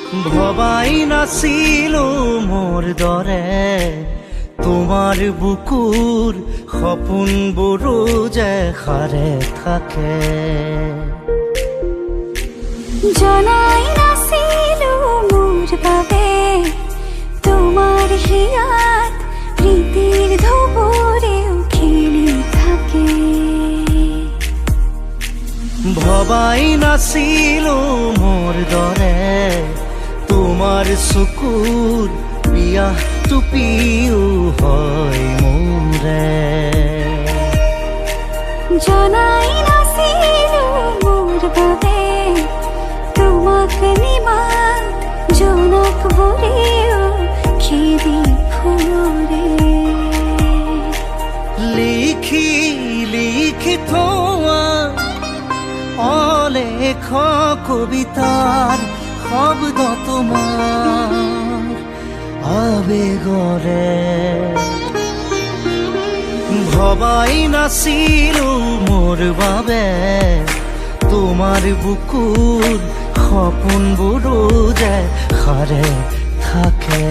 ভবাই নাছিলো মোৰ দৰে তোমাৰ বুকুৰ সপোনবোৰো যে সাৰে থাকে। জনাই নাছিলো মোৰ বাবে তোমাৰ হিয়াত প্ৰীতিৰ ধুবুৰেও খেলি থাকে। ভবাই নাছিলো মোৰ দৰে তোমাৰ চকুৰ পিয়াহ টুপিও হয় মোৰে। জনাই নাছিলো মোৰ বাবে তোমাক নিমাত জোনাক বোৰেও খেদি ফুৰে। লিখি লিখি থোৱা অলেখ কবিতাৰ শব্দ তোমাৰ আবেগৰে। ভবাই নাছিলো মোৰ বাবে তোমাৰ বুকুৰ সপোনবোৰো যে সাৰে থাকে।